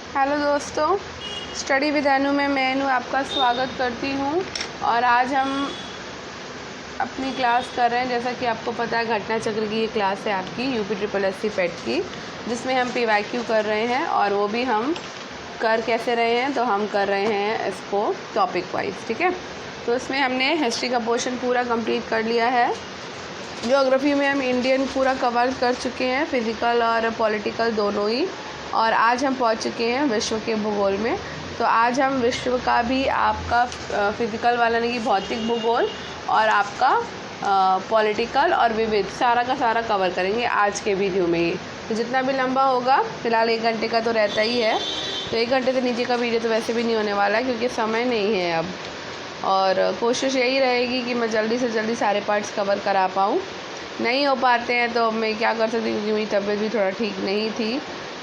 Hello दोस्तों, study with अनु में मैं अनु आपका स्वागत करती हूँ। और आज हम अपनी क्लास कर रहे हैं, जैसा कि आपको पता है घटना चक्र की ये क्लास है आपकी UPSSC पेट की, जिसमें हम PYQ कर रहे हैं। और वो भी हम कर कैसे रहे हैं, तो हम कर रहे हैं इसको टॉपिक वाइज, ठीक है। तो इसमें हमने हिस्ट्री का पोर्शन पूरा कंप्लीट कर लिया है। ज्योग्राफी में हम इंडियन पूरा कवर कर चुके हैं, फिज़िकल और पॉलिटिकल दोनों ही। और आज हम पहुंच चुके हैं विश्व के भूगोल में। तो आज हम विश्व का भी आपका फिज़िकल वाला नहीं कि भौतिक भूगोल और आपका पॉलिटिकल और विविध सारा का सारा कवर करेंगे आज के वीडियो में ही। तो जितना भी लंबा होगा, फ़िलहाल 1 घंटे का तो रहता ही है। तो 1 घंटे से नीचे का वीडियो तो वैसे भी नहीं होने वाला है, क्योंकि समय नहीं है अब। और कोशिश यही रहेगी कि मैं जल्दी से जल्दी सारे पार्ट्स कवर करा पाऊँ। नहीं हो पाते हैं तो मैं क्या कर सकती हूँ, क्योंकि मेरी तबीयत भी थोड़ा ठीक नहीं थी।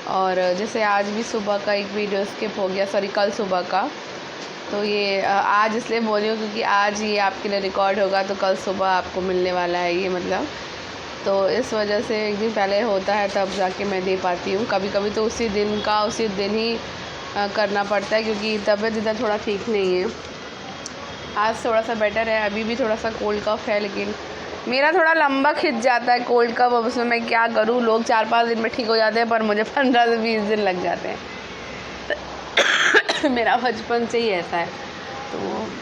और जैसे आज भी सुबह का एक वीडियो स्किप हो गया, सॉरी कल सुबह का। तो ये आज इसलिए बोल रही हूँ क्योंकि आज ये आपके लिए रिकॉर्ड होगा, तो कल सुबह आपको मिलने वाला है ये, मतलब। तो इस वजह से एक दिन पहले होता है तब जाके मैं दे पाती हूँ। कभी कभी तो उसी दिन ही करना पड़ता है, क्योंकि तबीयत इधर थोड़ा ठीक नहीं है। आज थोड़ा सा बेटर है, अभी भी थोड़ा सा कोल्ड कफ है, लेकिन मेरा थोड़ा लंबा खिंच जाता है कोल्ड कफ। अब उसमें मैं क्या करूँ, लोग 4-5 दिन में ठीक हो जाते हैं, पर मुझे 15 से 20 दिन लग जाते हैं। मेरा बचपन से ही ऐसा है, तो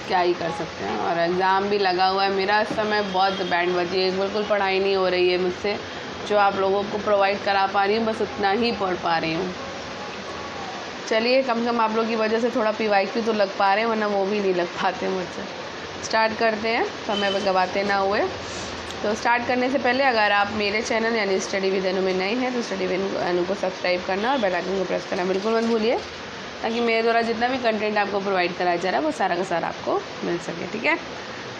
क्या ही कर सकते हैं। और एग्ज़ाम भी लगा हुआ है मेरा इस समय, बहुत बैंड बजी है, बिल्कुल पढ़ाई नहीं हो रही है मुझसे। जो आप लोगों को प्रोवाइड करा पा रही हूँ, बस उतना ही पढ़ पा रही हूँ। चलिए, कम से कम आप लोगों की वजह से थोड़ा PYQ तो लग पा रहे हैं, वरना वो भी नहीं लग पाते मुझसे। स्टार्ट करते हैं, समय गवाते ना हुए। तो स्टार्ट करने से पहले अगर आप मेरे चैनल यानी स्टडी विद अनु में नए हैं, तो स्टडी विद अनु को सब्सक्राइब करना और बेल आइकन को प्रेस करना बिल्कुल मत भूलिए, ताकि मेरे द्वारा जितना भी कंटेंट आपको प्रोवाइड कराया जा रहा है वो सारा का सारा आपको मिल सके, ठीक है।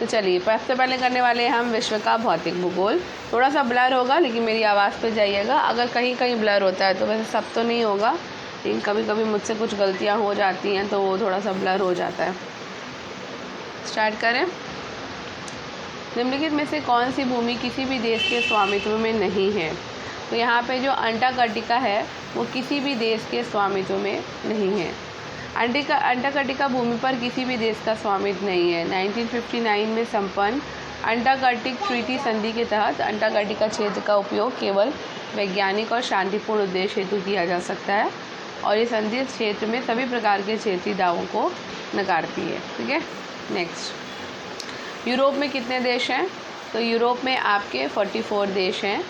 तो चलिए, सबसे पहले करने वाले हैं हम विश्व का भौतिक भूगोल। थोड़ा सा ब्लर होगा, लेकिन मेरी आवाज़ पे जाइएगा। अगर कहीं कहीं ब्लर होता है तो वैसे सब तो नहीं होगा, लेकिन कभी कभी मुझसे कुछ गलतियाँ हो जाती हैं, तो वो थोड़ा सा ब्लर हो जाता है। स्टार्ट करें। निम्नलिखित में से कौन सी भूमि किसी भी देश के स्वामित्व में नहीं है? तो यहाँ पे जो अंटार्कटिका है वो किसी भी देश के स्वामित्व में नहीं है। अंटार्कटिका भूमि पर किसी भी देश का स्वामित्व नहीं है। 1959 में संपन्न अंटार्कटिक ट्रीटी संधि के तहत अंटार्कटिका क्षेत्र का उपयोग केवल वैज्ञानिक और शांतिपूर्ण उद्देश्य हेतु किया जा सकता है, और ये संधि इस क्षेत्र में सभी प्रकार के क्षेत्रीय दावों को नकारती है, ठीक है। नेक्स्ट, यूरोप में कितने देश हैं? तो यूरोप में आपके 44 देश हैं,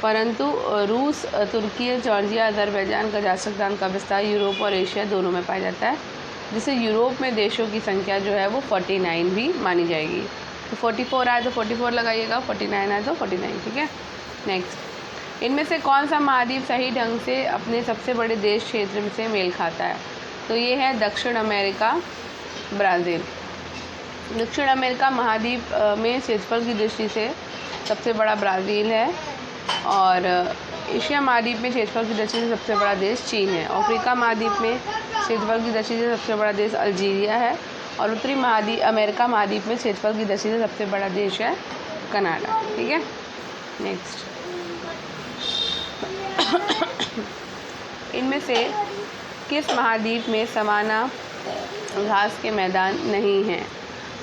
परंतु रूस, तुर्की, जॉर्जिया, अज़रबैजान, कजाकिस्तान का विस्तार यूरोप और एशिया दोनों में पाया जाता है, जिससे यूरोप में देशों की संख्या जो है वो 49 भी मानी जाएगी। तो 44 आए तो 44 लगाइएगा, 49 आए तो 49, ठीक है। नेक्स्ट, इनमें से कौन सा महाद्वीप सही ढंग से अपने सबसे बड़े देश क्षेत्र से मेल खाता है? तो ये है दक्षिण अमेरिका, ब्राज़ील। दक्षिण अमेरिका महाद्वीप में क्षेत्रफल की दृष्टि से सबसे बड़ा ब्राज़ील है, और एशिया महाद्वीप में क्षेत्रफल की दृष्टि से सबसे बड़ा देश चीन है। अफ्रीका महाद्वीप में क्षेत्रफल की दृष्टि से सबसे बड़ा देश अल्जीरिया है, और उत्तरी अमेरिका महाद्वीप में क्षेत्रफल की दृष्टि से सबसे बड़ा देश है कनाडा, ठीक है। नेक्स्ट, इनमें से किस महाद्वीप में सवाना घास के मैदान नहीं हैं?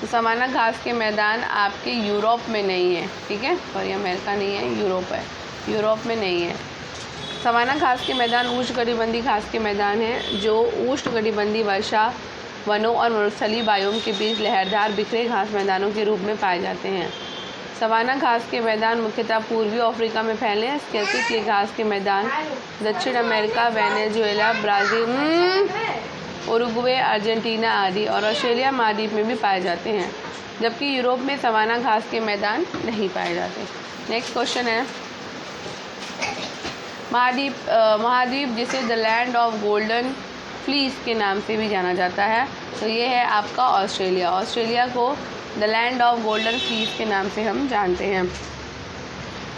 तो सवाना घास के मैदान आपके यूरोप में नहीं है, ठीक है। सॉरी, अमेरिका नहीं है, यूरोप है, यूरोप में नहीं है। सवाना घास के मैदान उष्णकटिबंधीय घास के मैदान हैं, जो उष्णकटिबंधीय वर्षा वनों और मरुस्थलीय बायोम के बीच लहरदार बिखरे घास मैदानों के रूप में पाए जाते हैं। सवाना घास के मैदान मुख्यतः पूर्वी अफ्रीका में फैले हैं। इसके अतिरिक्त ये घास के मैदान दक्षिण America, Venezuela, Brazil, Uruguay, Argentina आदि और ऑस्ट्रेलिया महाद्वीप में भी पाए जाते हैं, जबकि यूरोप में सवाना घास के मैदान नहीं पाए जाते। नेक्स्ट क्वेश्चन है, महाद्वीप जिसे the land of golden fleece के नाम से भी जाना जाता है, तो ये है आपका ऑस्ट्रेलिया। ऑस्ट्रेलिया को the land of golden fleece के नाम से हम जानते हैं।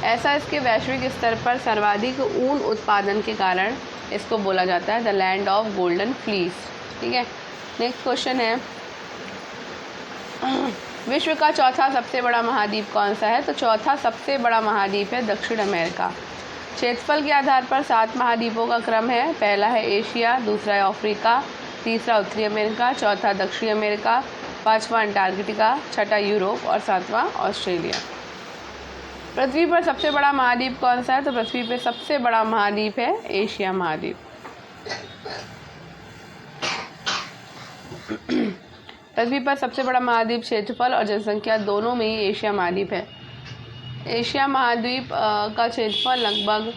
ऐसा इसके वैश्विक स्तर पर सर्वाधिक ऊन उत्पादन के कारण इसको बोला जाता है the land of golden fleece, ठीक है। नेक्स्ट क्वेश्चन है, विश्व का चौथा सबसे बड़ा महाद्वीप कौन सा है? तो चौथा सबसे बड़ा महाद्वीप है दक्षिण अमेरिका। क्षेत्रफल के आधार पर 7 महाद्वीपों का क्रम है। पहला है एशिया, दूसरा है अफ्रीका, तीसरा उत्तरी अमेरिका, चौथा दक्षिणी अमेरिका, पांचवा अंटार्कटिका, छठा यूरोप और सातवां ऑस्ट्रेलिया। पृथ्वी पर सबसे बड़ा महाद्वीप कौन सा है? तो पृथ्वी पर सबसे बड़ा महाद्वीप है एशिया महाद्वीप। पृथ्वी पर सबसे बड़ा महाद्वीप क्षेत्रफल और जनसंख्या दोनों में ही एशिया महाद्वीप है। एशिया महाद्वीप का क्षेत्रफल लगभग,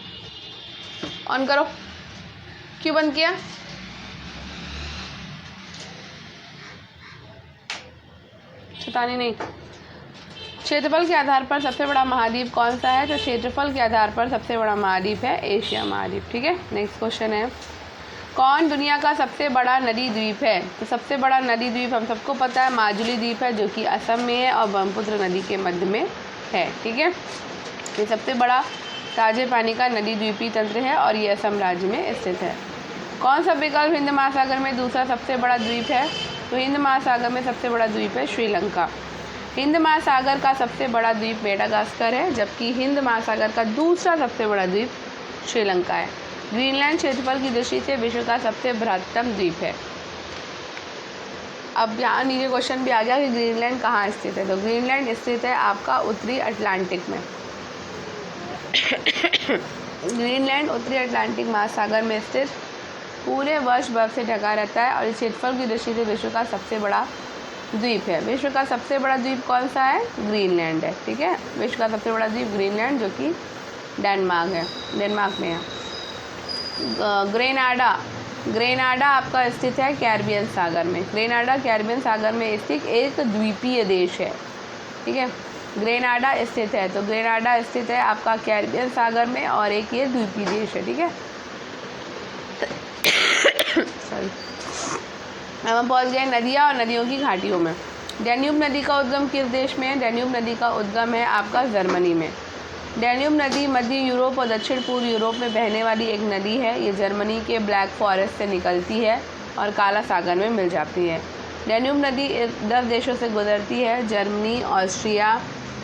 ऑन करो, क्यों बंद किया? शैतानी नहीं। क्षेत्रफल के आधार पर सबसे बड़ा महाद्वीप कौन सा है? तो क्षेत्रफल के आधार पर सबसे बड़ा महाद्वीप है एशिया महाद्वीप। ठीक है, नेक्स्ट क्वेश्चन है, कौन दुनिया का सबसे बड़ा नदी द्वीप है? तो सबसे बड़ा नदी द्वीप हम सबको पता है माजुली द्वीप है, जो कि असम में है और ब्रह्मपुत्र नदी के मध्य में है। ठीक है, ये सबसे बड़ा ताजे पानी का नदी द्वीपीय तंत्र है और ये असम राज्य में स्थित है। कौन सा विकल्प हिंद महासागर में दूसरा सबसे बड़ा द्वीप है? तो हिंद महासागर में सबसे बड़ा द्वीप है श्रीलंका। हिंद महासागर का सबसे बड़ा द्वीप मेडागास्कर है, जबकि हिंद महासागर का दूसरा सबसे बड़ा द्वीप श्रीलंका है। ग्रीनलैंड क्षेत्रफल की दृष्टि से विश्व का सबसे बृहत्तम द्वीप है। अब यहाँ नीचे क्वेश्चन भी आ गया कि ग्रीनलैंड कहाँ स्थित है? तो ग्रीनलैंड स्थित है आपका उत्तरी अटलांटिक में। ग्रीनलैंड उत्तरी अटलांटिक महासागर में स्थित पूरे वर्ष बर्फ से ढका रहता है और इस क्षेत्रफल की दृष्टि से विश्व का सबसे बड़ा द्वीप है। विश्व का सबसे बड़ा द्वीप कौन सा है? ग्रीनलैंड है। ठीक है, विश्व का सबसे बड़ा द्वीप ग्रीनलैंड, जो कि डेनमार्क में है। ग्रेनाडा आपका स्थित है कैरिबियन सागर में। ग्रेनाडा कैरिबियन सागर में स्थित एक द्वीपीय देश है। ठीक है, ग्रेनाडा स्थित है, तो ग्रेनाडा स्थित है आपका कैरिबियन सागर में और एक ये द्वीपीय देश है। ठीक है, सॉरी, अब हम पहुँच गए नदियाँ और नदियों की घाटियों में। डैन्यूब नदी का उद्गम किस देश में है? डैन्यूब नदी का उद्गम है आपका जर्मनी में। डैन्यूब नदी मध्य यूरोप और दक्षिण पूर्व यूरोप में बहने वाली एक नदी है। ये जर्मनी के ब्लैक फॉरेस्ट से निकलती है और काला सागर में मिल जाती है। डैन्यूब नदी 10 देशों से गुजरती है, Germany, Austria,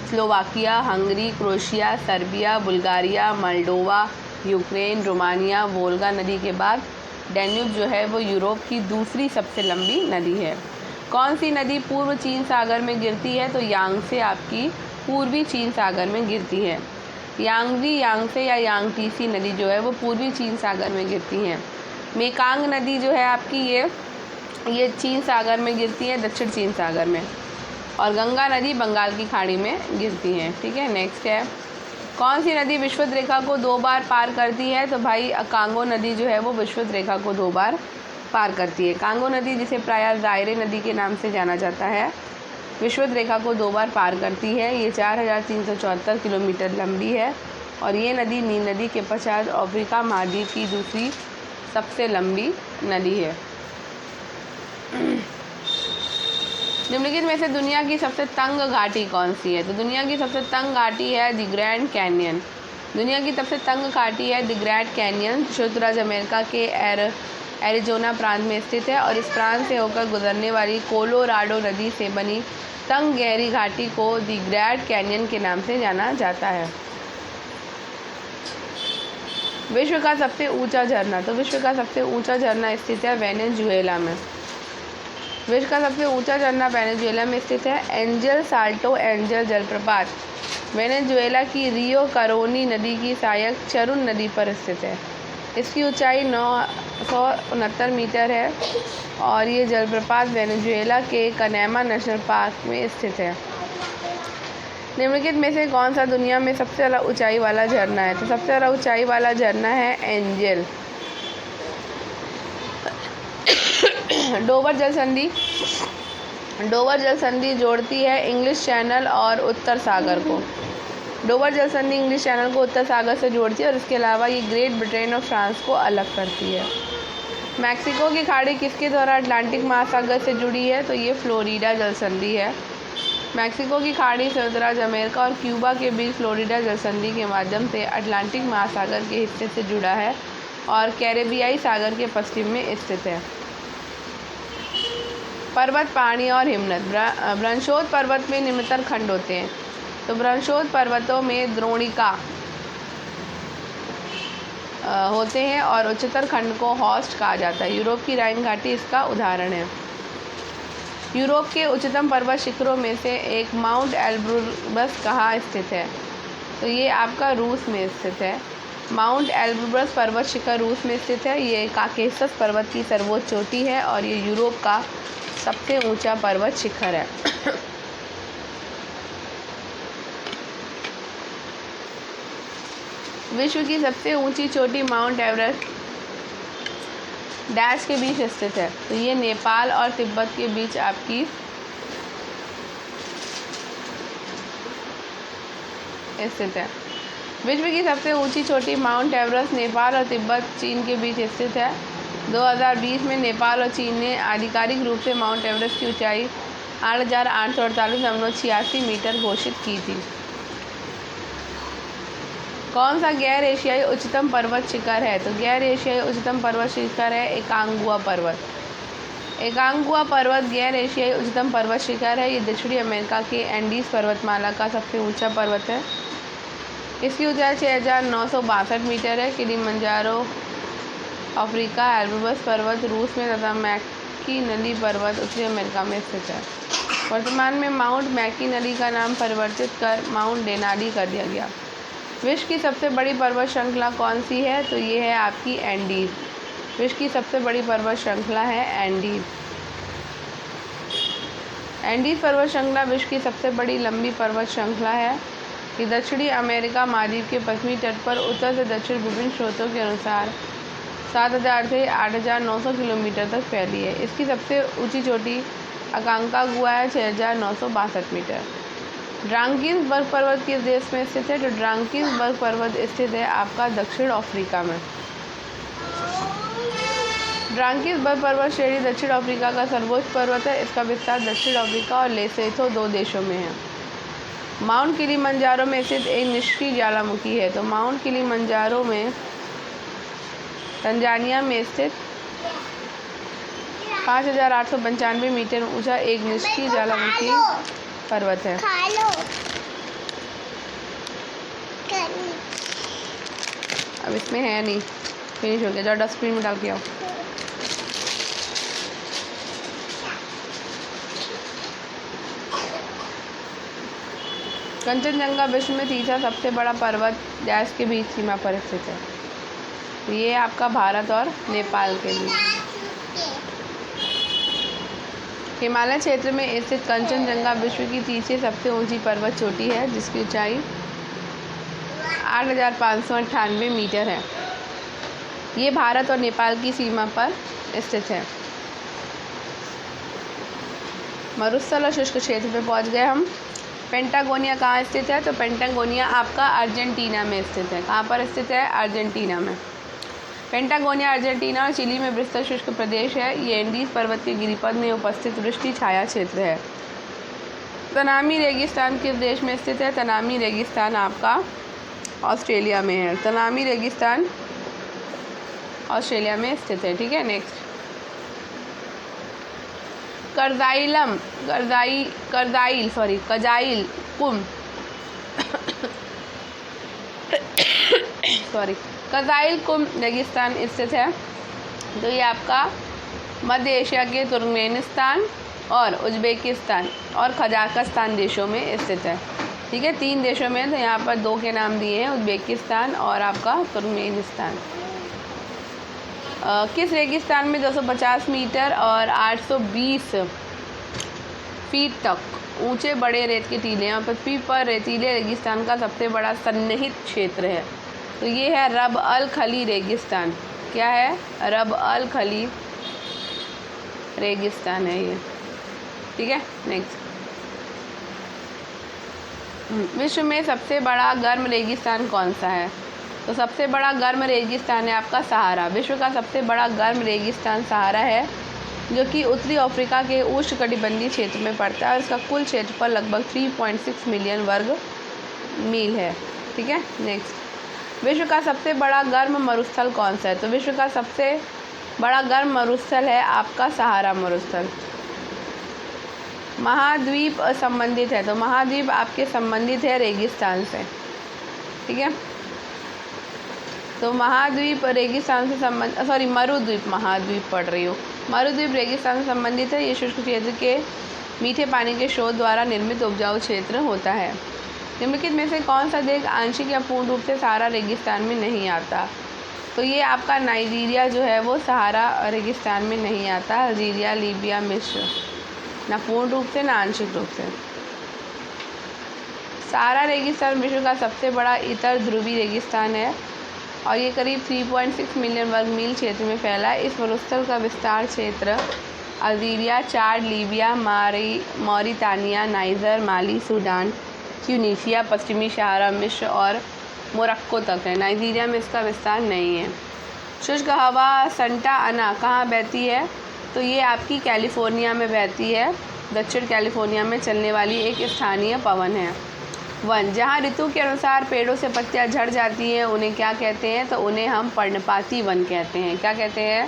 Slovakia, Hungary, Croatia, Serbia, Bulgaria, Moldova, Ukraine, Romania. Volga नदी के बाद डैन्यूब जो है वो यूरोप की दूसरी सबसे लंबी नदी है। कौन सी नदी पूर्व चीन सागर में गिरती है? तो यांगसे आपकी पूर्वी चीन सागर में गिरती है। यांगजी, यांगसे या यांगटीसी नदी जो है वो पूर्वी चीन सागर में गिरती है। मेकांग नदी जो है आपकी ये चीन सागर में गिरती है, दक्षिण चीन सागर में। और गंगा नदी बंगाल की खाड़ी में गिरती है। ठीक है, नेक्स्ट है, कौन सी नदी विषुवत रेखा को 2 बार पार करती है? तो भाई कांगो नदी जो है वो विषुवत रेखा को 2 बार पार करती है। कांगो नदी, जिसे प्रायः दायरे नदी के नाम से जाना जाता है, विषुवत रेखा को 2 बार पार करती है। ये 4374 किलोमीटर लंबी है और ये नदी नील नदी के पश्चात अफ्रीका महाद्वीप की दूसरी सबसे लंबी नदी है। निम्नलिखित में से दुनिया की सबसे तंग घाटी कौन सी है? तो दुनिया की सबसे तंग घाटी है द ग्रैंड कैनियन। दुनिया की सबसे तंग घाटी है द ग्रैंड कैनियन, संयुक्त राज्य अमेरिका के एरिजोना प्रांत में स्थित है और इस प्रांत से होकर गुजरने वाली कोलोराडो नदी से बनी तंग गहरी घाटी को द ग्रैंड कैनियन के नाम से जाना जाता है। विश्व का सबसे ऊंचा झरना, तो विश्व का सबसे ऊंचा झरना स्थित है वेनेजुएला में। विश्व का सबसे ऊंचा झरना वेनेजुएला में स्थित है एंजल साल्टो एंजल जलप्रपात वेनेजुएला की रियो करोनी नदी की सहायक चरुन नदी पर स्थित है। इसकी ऊंचाई 969 मीटर है और ये जलप्रपात वेनेजुएला के कनेमा नेशनल पार्क में स्थित है। निम्नलिखित में से कौन सा दुनिया में सबसे ज़्यादा ऊंचाई वाला झरना है? तो सबसे ज़्यादा ऊंचाई वाला झरना है एंजल। डोवर जल संधि जोड़ती है इंग्लिश चैनल और उत्तर सागर को। डोवर जल संधि इंग्लिश चैनल को उत्तर सागर से जोड़ती है और इसके अलावा ये ग्रेट ब्रिटेन और फ्रांस को अलग करती है। मैक्सिको की खाड़ी किसके द्वारा अटलांटिक महासागर से जुड़ी है? तो ये फ्लोरिडा जल संधि है। मैक्सिको की खाड़ी संयुक्त राज्य अमेरिका और क्यूबा के बीच फ्लोरिडा जल संधि के माध्यम से अटलांटिक महासागर के हिस्से से जुड़ा है और कैरेबियाई सागर के पश्चिम में स्थित है। पर्वत, पहाड़ी और हिमनद। ब्रह्मोत्तर पर्वत में निम्नतर खंड होते हैं। तो ब्रह्मोत्तर पर्वतों में द्रोणिका, होते हैं और उच्चतर खंड को हॉस्ट कहा जाता है। यूरोप की राइन घाटी इसका उदाहरण है। यूरोप के उच्चतम पर्वत शिखरों में से एक माउंट एल्ब्रुस कहाँ स्थित है? तो ये आपका रूस में स्थित है। माउंट एल्ब्रुस पर्वत शिखर रूस में स्थित है। ये काकेशस पर्वत की सर्वोच्च चोटी है और ये यूरोप का सबसे ऊंचा पर्वत शिखर है। विश्व की सबसे ऊंची चोटी माउंट एवरेस्ट डैश के बीच स्थित है। तो ये नेपाल और तिब्बत के बीच आपकी स्थित है। विश्व की सबसे ऊंची चोटी माउंट एवरेस्ट नेपाल और तिब्बत चीन के बीच स्थित है। 2020 में नेपाल और चीन ने आधिकारिक रूप से माउंट एवरेस्ट की ऊंचाई 8,848.86 मीटर घोषित की थी। कौन सा गैर एशियाई उच्चतम पर्वत शिखर है? तो गैर एशियाई उच्चतम पर्वत शिखर है एकांगुआ पर्वत। एकांगुआ पर्वत गैर एशियाई उच्चतम पर्वत शिखर है। ये दक्षिणी अमेरिका के एंडीज पर्वतमाला का सबसे ऊंचा पर्वत है। इसकी ऊंचाई 6,962 मीटर है। किलिमंजारो अफ्रीका, एल्ब्रुस पर्वत रूस में तथा मैकिनली पर्वत उत्तरी अमेरिका में स्थित है। वर्तमान में माउंट मैकिनली का नाम परिवर्तित कर माउंट डेनाली कर दिया गया। विश्व की सबसे बड़ी पर्वत श्रृंखला कौन सी है? तो ये है आपकी एंडीज। विश्व की सबसे बड़ी पर्वत श्रृंखला है एंडीज। एंडीज पर्वत श्रृंखला विश्व की सबसे बड़ी लंबी पर्वत श्रृंखला है। ये दक्षिणी अमेरिका महाद्वीप के पश्चिमी तट पर उत्तर से दक्षिण विभिन्न स्रोतों के अनुसार 7,000 से 8,900 किलोमीटर तक फैली है। इसकी सबसे ऊंची चोटी अकांकागुआ है 6,962 मीटर। ड्रांकिंसबर्ग पर्वत किस देश में स्थित है? तो ड्रांकिंसबर्ग पर्वत स्थित है आपका दक्षिण अफ्रीका में। ड्रांकिंसबर्ग पर्वत श्रेणी दक्षिण अफ्रीका का सर्वोच्च पर्वत है। इसका विस्तार दक्षिण अफ्रीका और लेसोथो 2 देशों में है। माउंट किलिमंजारो में स्थित एक निष्क्रिय ज्वालामुखी है। तो माउंट किलिमंजारो में तंजानिया में स्थित 5,895 मीटर ऊंचा एक निष्क्रिय ज्वालामुखी पर्वत है। अब इसमें है नहीं, फिनिश हो गया। जाओ डस्टबिन में डाल के आओ। कंचनजंगा विश्व में तीसरा सबसे बड़ा पर्वत डैश के बीच सीमा पर स्थित है। तो ये आपका भारत और नेपाल के बीच। हिमालय क्षेत्र में स्थित कंचनजंगा विश्व की तीसरी सबसे ऊंची पर्वत चोटी है, जिसकी ऊंचाई 8,598 मीटर है। ये भारत और नेपाल की सीमा पर स्थित है। मरुस्थल और शुष्क क्षेत्र पे पहुंच गए हम। पेंटागोनिया कहाँ स्थित है? तो पेंटागोनिया आपका अर्जेंटीना में स्थित है। कहाँ पर स्थित है? अर्जेंटीना में। पेंटागोनिया अर्जेंटीना और चिली में विस्तृत शुष्क प्रदेश है। ये एंडीज पर्वत के गिरिपथ में उपस्थित वृष्टि छाया क्षेत्र है। तनामी रेगिस्तान किस देश में स्थित है? तनामी रेगिस्तान आपका ऑस्ट्रेलिया में है। तनामी रेगिस्तान ऑस्ट्रेलिया में स्थित है। ठीक है, नेक्स्ट कजाइल कुम कजाइल कुम रेगिस्तान स्थित है। तो ये आपका मध्य एशिया के तुर्कमेनिस्तान और उज्बेकिस्तान और कजाकिस्तान देशों में स्थित है। ठीक है, 3 देशों में। तो यहाँ पर 2 के नाम दिए हैं, उज्बेकिस्तान और आपका तुर्कमेनिस्तान। किस रेगिस्तान में 250 मीटर और 820 फीट तक ऊंचे बड़े रेत के टीले हैं? पृथ्वी पर रेतीले रेगिस्तान का सबसे बड़ा सन्निहित क्षेत्र है। तो ये है रब अल खली रेगिस्तान। क्या है? रब अल खली रेगिस्तान है ये। ठीक है, नेक्स्ट विश्व में सबसे बड़ा गर्म रेगिस्तान कौन सा है? तो सबसे बड़ा गर्म रेगिस्तान है आपका सहारा। विश्व का सबसे बड़ा गर्म रेगिस्तान सहारा है, जो कि उत्तरी अफ्रीका के उष्णकटिबंधीय क्षेत्र में पड़ता है और इसका कुल क्षेत्रफल लगभग 3.6 मिलियन वर्ग मील है। ठीक है, नेक्स्ट विश्व का सबसे बड़ा गर्म मरुस्थल कौन सा है? तो विश्व का सबसे बड़ा गर्म मरुस्थल है आपका सहारा मरुस्थल। महाद्वीप संबंधित है। तो महाद्वीप आपके संबंधित है रेगिस्तान से। ठीक है, तो महाद्वीप रेगिस्तान से मरुद्वीप, महाद्वीप पढ़ रही हूँ। मरुद्वीप रेगिस्तान से संबंधित है। ये शुष्क क्षेत्र के मीठे पानी के स्रोत द्वारा निर्मित उपजाऊ क्षेत्र होता है। निम्नलिखित में से कौन सा देश आंशिक या पूर्ण रूप से सहारा रेगिस्तान में नहीं आता? तो ये आपका नाइजीरिया जो है वो सहारा रेगिस्तान में नहीं आता। अल्जीरिया, लीबिया, मिस्र, ना पूर्ण रूप से ना आंशिक रूप से। सहारा रेगिस्तान विश्व का सबसे बड़ा इतर ध्रुवीय रेगिस्तान है और ये करीब 3.6 मिलियन वर्ग मील क्षेत्र में फैला है। इस मरुस्थल का विस्तार क्षेत्र अल्जीरिया, चाड, लीबिया, मौरितानिया, नाइजर, माली, सूडान, ट्यूनीशिया, पश्चिमी सहारा, मिस्र और मोरक्को तक है। नाइजीरिया में इसका विस्तार नहीं है। शुष्क हवा संटा अना कहाँ बहती है? तो ये आपकी कैलिफोर्निया में बहती है। दक्षिण कैलिफोर्निया में चलने वाली एक स्थानीय पवन है। वन, जहाँ ऋतु के अनुसार पेड़ों से पत्तियाँ झड़ जाती हैं उन्हें क्या कहते हैं? तो उन्हें हम पर्णपाती वन कहते हैं। क्या कहते हैं?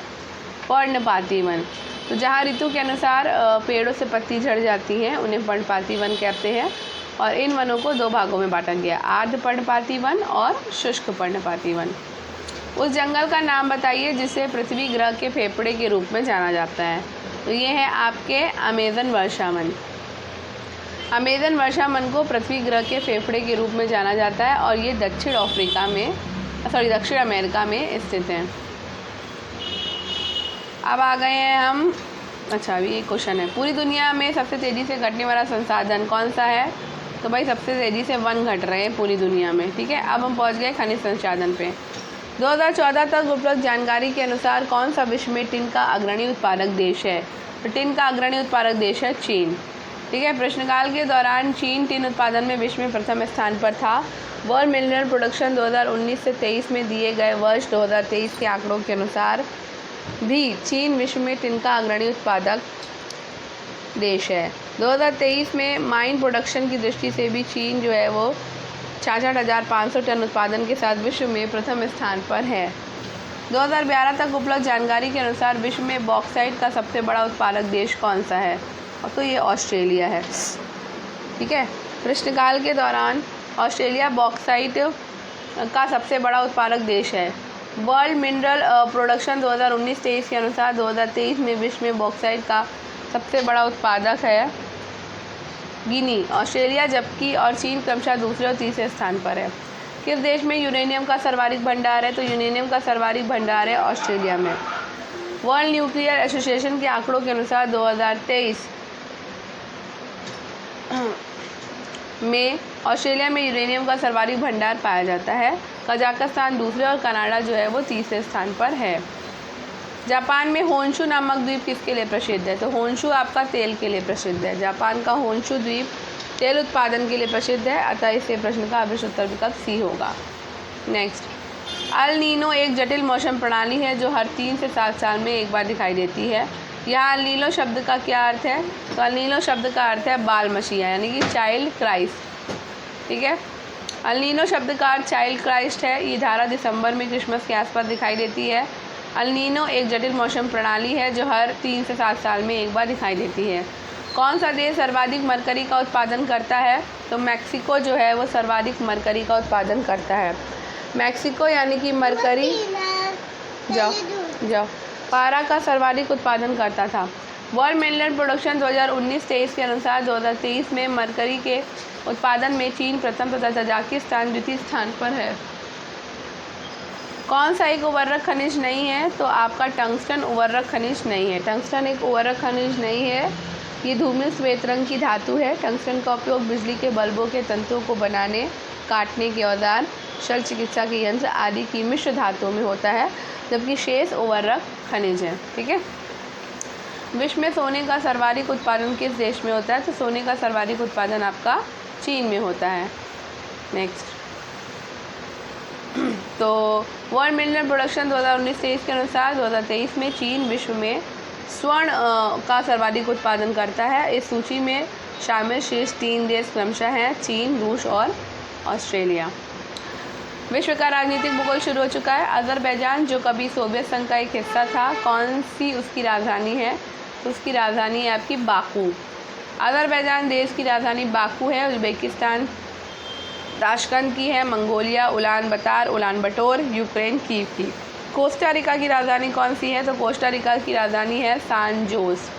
पर्णपाती वन। तो जहाँ ऋतु के अनुसार पेड़ों से पत्ती झड़ जाती हैं उन्हें पर्णपाती वन कहते हैं। और इन वनों को दो भागों में बांटा गया, आर्द्र पर्णपाती वन और शुष्क पर्णपाती वन। उस जंगल का नाम बताइए जिसे पृथ्वी ग्रह के फेफड़े के रूप में जाना जाता है। तो ये है आपके अमेज़न वर्षा वन। अमेज़न वर्षा वन को पृथ्वी ग्रह के फेफड़े के रूप में जाना जाता है और ये दक्षिण अमेरिका में स्थित है। अब आ गए हैं हम, अच्छा अभी एक क्वेश्चन है, पूरी दुनिया में सबसे तेज़ी से घटने वाला संसाधन कौन सा है? तो भाई सबसे तेज़ी से वन घट रहे हैं पूरी दुनिया में। ठीक है, अब हम पहुंच गए खनिज संसाधन पे। 2014 तक उपलब्ध जानकारी के अनुसार कौन सा विश्व में टिन का अग्रणी उत्पादक देश है? तो टिन का अग्रणी उत्पादक देश है चीन। ठीक है, प्रश्नकाल के दौरान चीन टिन उत्पादन में विश्व में प्रथम स्थान पर था। वर्ल्ड मिनरल प्रोडक्शन 2019 से 23 में दिए गए वर्ष 2023 के आंकड़ों के अनुसार भी चीन विश्व में टिन का अग्रणी उत्पादक देश है। 2023 में माइन प्रोडक्शन की दृष्टि से भी चीन जो है वो 66,500 टन उत्पादन के साथ विश्व में प्रथम स्थान पर है। 2011 तक उपलब्ध जानकारी के अनुसार विश्व में बॉक्साइट का सबसे बड़ा उत्पादक देश कौन सा है? और तो ये ऑस्ट्रेलिया है। ठीक है, प्रश्नकाल के दौरान ऑस्ट्रेलिया बॉक्साइट का सबसे बड़ा उत्पादक देश है। वर्ल्ड मिनरल प्रोडक्शन 2019-23 के अनुसार 2023 में विश्व में बॉक्साइट का सबसे बड़ा उत्पादक है गिनी, ऑस्ट्रेलिया जबकि और चीन क्रमशः दूसरे और तीसरे स्थान पर है। किस देश में यूरेनियम का सर्वाधिक भंडार है? तो यूरेनियम का सर्वाधिक भंडार है ऑस्ट्रेलिया में। वर्ल्ड न्यूक्लियर एसोसिएशन के आंकड़ों के अनुसार 2023 में ऑस्ट्रेलिया में यूरेनियम का सर्वाधिक भंडार पाया जाता है। कजाकिस्तान दूसरे और कनाडा जो है वो तीसरे स्थान पर है। जापान में होन्शु नामक द्वीप किसके लिए प्रसिद्ध है? तो होन्शु आपका तेल के लिए प्रसिद्ध है। जापान का होन्शु द्वीप तेल उत्पादन के लिए प्रसिद्ध है, अतः इसे प्रश्न का अवश्य उत्तर विकल्प सी होगा। नेक्स्ट, अल नीनो एक जटिल मौसम प्रणाली है जो हर 3 से 7 साल में एक बार दिखाई देती है। यहाँ अल नीनो शब्द का क्या अर्थ है? तो अल नीनो शब्द का अर्थ है बाल मसीहा यानी कि चाइल्ड क्राइस्ट। ठीक है, अल नीनो शब्द का अर्थ चाइल्ड क्राइस्ट है। ये धारा दिसंबर में क्रिसमस के आसपास दिखाई देती है। अल नीनो एक जटिल मौसम प्रणाली है जो हर 3 से 7 साल में एक बार दिखाई देती है। कौन सा देश सर्वाधिक मरकरी का उत्पादन करता है? तो मैक्सिको जो है वो सर्वाधिक मरकरी का उत्पादन करता है। मैक्सिको यानी कि मरकरी जाओ पारा का सर्वाधिक उत्पादन करता था। वर्ल्ड मिनरल प्रोडक्शन 2019-23 के अनुसार 2023 में मरकरी के उत्पादन में चीन प्रथम तथा तजाकिस्तान द्वितीय स्थान पर है। कौन सा एक उर्वरक खनिज नहीं है? तो आपका टंगस्टन उर्वरक खनिज नहीं है। टंगस्टन एक उर्वरक खनिज नहीं है। ये धूमिल श्वेत रंग की धातु है। टंगस्टन का उपयोग बिजली के बल्बों के तंतुओं को बनाने, काटने के औजार, शल्य चिकित्सा के यंत्र आदि की मिश्र धातुओं में होता है, जबकि शेष उर्वरक खनिज है। ठीक है, विश्व में सोने का सर्वाधिक उत्पादन किस देश में होता है? तो सोने का सर्वाधिक उत्पादन आपका चीन में होता है। नेक्स्ट, तो वर्ल्ड मिनरल प्रोडक्शन 2019-23 के अनुसार 2023 में चीन विश्व में स्वर्ण का सर्वाधिक उत्पादन करता है। इस सूची में शामिल शीर्ष 3 देश क्रमशः हैं चीन, रूस और ऑस्ट्रेलिया। विश्व का राजनीतिक भूगोल शुरू हो चुका है। अज़रबैजान जो कभी सोवियत संघ का एक हिस्सा था, कौन सी उसकी राजधानी है? तो उसकी राजधानी है आपकी बाकू। अज़रबैजान देश की राजधानी बाकू है। उज़्बेकिस्तान ताशकंद की है, Mongolia, Ulan Bator, Ulan Bator, Ukraine, Kiev की। कोस्टा रिका की राजधानी कौन सी है? तो कोस्टा रिका की राजधानी है सान जोस।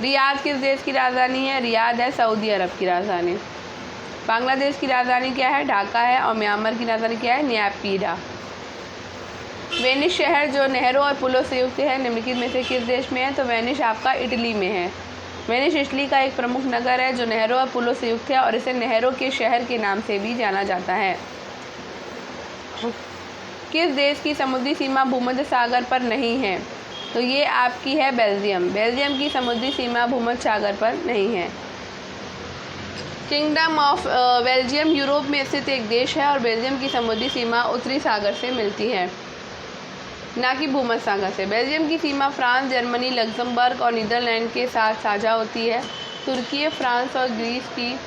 रियाद किस देश की राजधानी है? रियाद है सऊदी अरब की राजधानी। बांग्लादेश की राजधानी क्या है? ढाका है। और म्यांमार की राजधानी क्या है? न्यापीडा। वेनिस शहर जो नहरों और पुलों से युक्त है निम्नलिखित में से किस देश में है? तो वेनिस आपका इटली में है। वेनिस इटली का एक प्रमुख नगर है जो नहरों और पुलों से युक्त है और इसे नहरों के शहर के नाम से भी जाना जाता है। किस देश की समुद्री सीमा भूमध्य सागर पर नहीं है? तो ये आपकी है बेल्जियम। बेल्जियम की समुद्री सीमा भूमध्य सागर पर नहीं है। किंगडम ऑफ बेल्जियम यूरोप में स्थित एक देश है और बेल्जियम की समुद्री सीमा उत्तरी सागर से मिलती है, ना कि भूमध्य सागर से। बेल्जियम की सीमा फ्रांस, जर्मनी, लग्जमबर्ग और नीदरलैंड के साथ साझा होती है। तुर्की, फ्रांस और ग्रीस की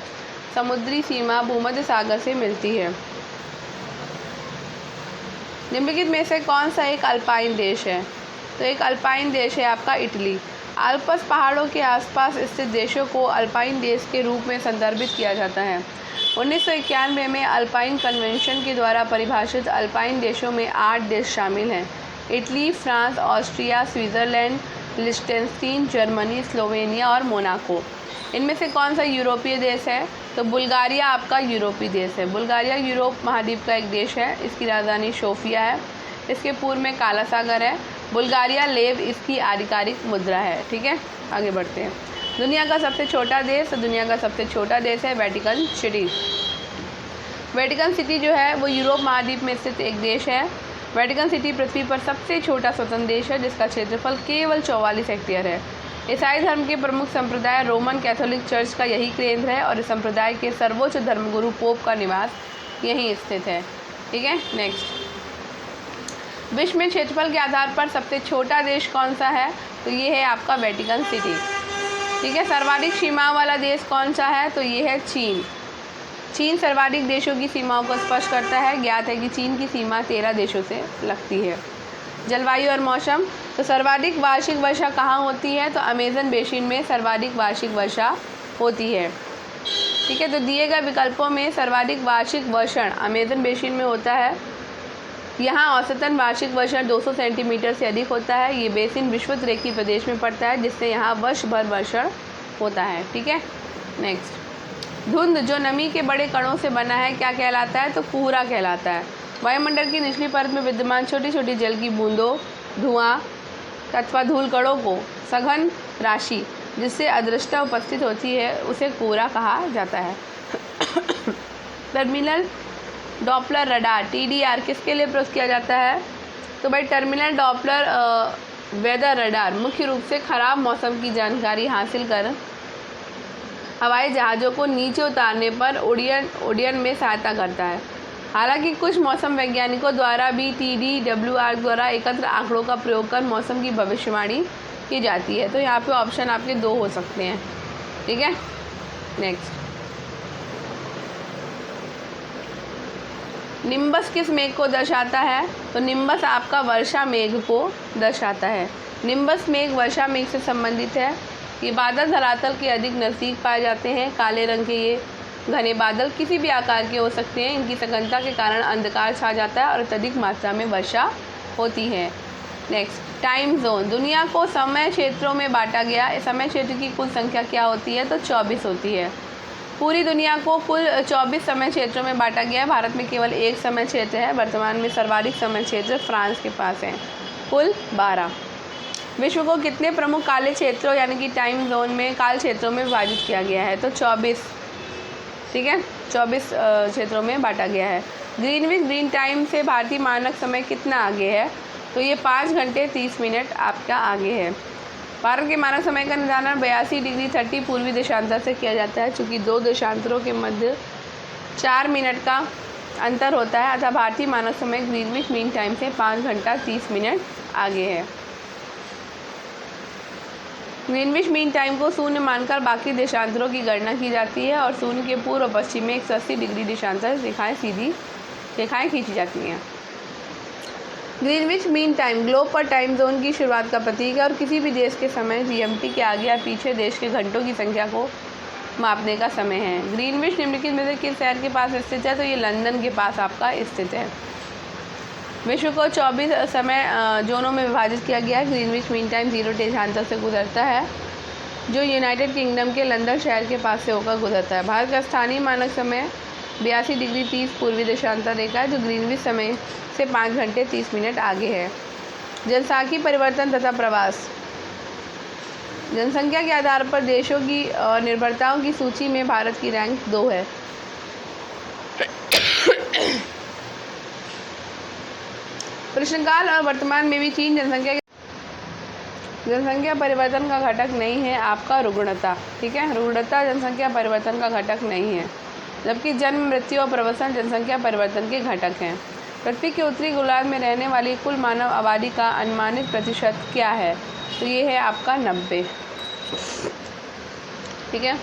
समुद्री सीमा भूमध्य सागर से मिलती है। निम्नलिखित में से कौन सा एक अल्पाइन देश है? तो एक अल्पाइन देश है आपका इटली। आल्प्स पहाड़ों के आसपास स्थित देशों को अल्पाइन देश के रूप में संदर्भित किया जाता है। 1991 में अल्पाइन कन्वेंशन के द्वारा परिभाषित अल्पाइन देशों में 8 देश शामिल हैं। इटली, फ्रांस, ऑस्ट्रिया, स्विट्ज़रलैंड, लिechtenstein, जर्मनी, स्लोवेनिया और मोनाको। इनमें से कौन सा यूरोपीय देश है? तो बुल्गारिया आपका यूरोपीय देश है। बुल्गारिया यूरोप महाद्वीप का एक देश है। इसकी राजधानी सोफिया है। इसके पूर्व में काला सागर है। बुल्गारिया लेव इसकी आधिकारिक मुद्रा है। ठीक है, आगे बढ़ते हैं। दुनिया का सबसे छोटा देश, तो दुनिया का सबसे छोटा देश है वेटिकन सिटी। वेटिकन सिटी जो है वो यूरोप महाद्वीप में स्थित एक देश है। वेटिकन सिटी पृथ्वी पर सबसे छोटा स्वतंत्र देश है जिसका क्षेत्रफल केवल 44 हेक्टेयर है। ईसाई धर्म के प्रमुख संप्रदाय रोमन कैथोलिक चर्च का यही केंद्र है और इस संप्रदाय के सर्वोच्च धर्मगुरु पोप का निवास यहीं स्थित है। ठीक है, नेक्स्ट। विश्व में क्षेत्रफल के आधार पर सबसे छोटा देश कौन सा है? तो ये है आपका वेटिकन सिटी। ठीक है, सर्वाधिक सीमाओं वाला देश कौन सा है? तो ये है चीन। चीन सर्वाधिक देशों की सीमाओं को स्पर्श करता है। ज्ञात है कि चीन की सीमा 13 देशों से लगती है। जलवायु और मौसम, तो सर्वाधिक वार्षिक वर्षा कहाँ होती है? तो अमेज़न बेसिन में सर्वाधिक वार्षिक वर्षा होती है। ठीक है, तो दिए गए विकल्पों में सर्वाधिक वार्षिक वर्षण अमेज़न बेसिन में होता है। यहाँ औसतन वार्षिक वर्षण 200 सेंटीमीटर से अधिक होता है। ये बेसिन विषुवत-रेखीय प्रदेश में पड़ता है जिससे यहाँ वर्ष भर वर्षण होता है। ठीक है, नेक्स्ट। धुंध जो नमी के बड़े कणों से बना है क्या कहलाता है? तो कोहरा कहलाता है। वायुमंडल की निचली परत में विद्यमान छोटी छोटी जल की बूंदों, धुआं अथवा धूल कणों को सघन राशि जिससे अदृश्यता उपस्थित होती है उसे कोहरा कहा जाता है। टर्मिनल डॉपलर रडार TDR किसके लिए प्रयोग किया जाता है? तो भाई टर्मिनल डॉपलर वेदर रडार मुख्य रूप से खराब मौसम की जानकारी हासिल कर हवाई जहाज़ों को नीचे उतारने पर उड्डयन में सहायता करता है। हालांकि कुछ मौसम वैज्ञानिकों द्वारा भी TDWR द्वारा एकत्र आंकड़ों का प्रयोग कर मौसम की भविष्यवाणी की जाती है। तो यहाँ पे ऑप्शन आपके 2 हो सकते हैं। ठीक है, नेक्स्ट। निम्बस किस मेघ को दर्शाता है? तो निम्बस आपका वर्षा मेघ को दर्शाता है। निम्बस मेघ वर्षा मेघ से संबंधित है। ये बादल धरातल के अधिक नज़दीक पाए जाते हैं। काले रंग के ये घने बादल किसी भी आकार के हो सकते हैं। इनकी सघनता के कारण अंधकार छा जाता है और अत्यधिक मात्रा में वर्षा होती है। Next, time zone. दुनिया को समय क्षेत्रों में बांटा गया। इस समय क्षेत्र की कुल संख्या क्या होती है? तो 24 होती है। पूरी दुनिया को कुल 24 समय क्षेत्रों में बांटा गया है। भारत में केवल एक समय क्षेत्र है। वर्तमान में सर्वाधिक समय क्षेत्र फ्रांस के पास है, कुल 12। विश्व को कितने प्रमुख काले क्षेत्रों यानी कि टाइम जोन में काल क्षेत्रों में विभाजित किया गया है? तो 24। ठीक है, 24 क्षेत्रों में बांटा गया है। ग्रीनविच ग्रीन टाइम से भारतीय मानक समय कितना आगे है? तो ये 5 घंटे 30 मिनट आपका आगे है। भारत के मानक समय का निर्धारण 82 डिग्री 30 पूर्वी देशांतर से किया जाता है। चूँकि 2 देशांतरों के मध्य 4 मिनट का अंतर होता है अतः भारतीय मानक समय ग्रीनविच मीन टाइम से 5 घंटा 30 मिनट आगे है। ग्रीनविच मीन टाइम को शून्य मानकर बाकी देशांतरों की गणना की जाती है और शून्य के पूर्व और पश्चिम में 180 डिग्री देशांतर सीधी रेखाएं खींची जाती हैं। ग्रीनविच मीन टाइम ग्लोब पर टाइम जोन की शुरुआत का प्रतीक है और किसी भी देश के समय GMT के आगे या पीछे देश के घंटों की संख्या को मापने का समय है। ग्रीनविच निम्नलिखित में से किस शहर के पास स्थित है? तो ये लंदन के पास आपका स्थित है। विश्व को 24 समय जोनों में विभाजित किया गया है। ग्रीनविच मीन टाइम 0 देशांतर से गुजरता है, जो यूनाइटेड किंगडम के लंदन शहर के पास से होकर गुजरता है। भारत का स्थानीय मानक समय 82 डिग्री 30 पूर्वी देशांतर रेखा है, जो ग्रीनविच समय से 5 घंटे 30 मिनट आगे है। जनसांख्यिकीय परिवर्तन तथा प्रवास। जनसंख्या के आधार पर देशों की निर्भरताओं की सूची में भारत की रैंक 2 है। प्रश्नकाल और वर्तमान में भी चीन जनसंख्या परिवर्तन का घटक नहीं है आपका रुग्णता। ठीक है, रुग्णता जनसंख्या परिवर्तन का घटक नहीं है, जबकि जन्म, मृत्यु और प्रवसन जनसंख्या परिवर्तन के घटक हैं। पृथ्वी के उत्तरी गोलार्ध में रहने वाली कुल मानव आबादी का अनुमानित प्रतिशत क्या है? तो ये है आपका 90। ठीक है,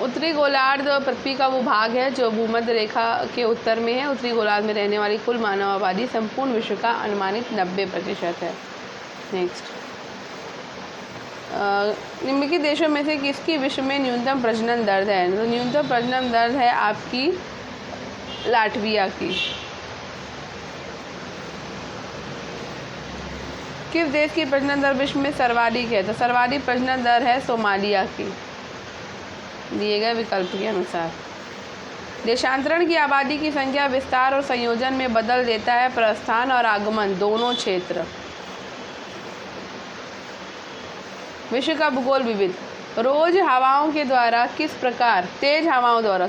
उत्तरी गोलार्ध पृथ्वी का वो भाग है जो भूमध्य रेखा के उत्तर में है। उत्तरी गोलार्ध में रहने वाली कुल मानव आबादी संपूर्ण विश्व का अनुमानित 90% है। नेक्स्ट, निम्नलिखित देशों में से किसकी विश्व में न्यूनतम प्रजनन दर है? तो न्यूनतम प्रजनन दर है आपकी लाटविया की। किस देश की प्रजनन दर विश्व में सर्वाधिक है? तो सर्वाधिक प्रजनन दर है सोमालिया की, दिए गए विकल्प के अनुसार। देशांतरण की आबादी की संख्या विस्तार और संयोजन में बदल देता है प्रस्थान और आगमन दोनों क्षेत्र। विश्व का भूगोल विविध। रोज हवाओं के द्वारा किस प्रकार तेज हवाओं द्वारा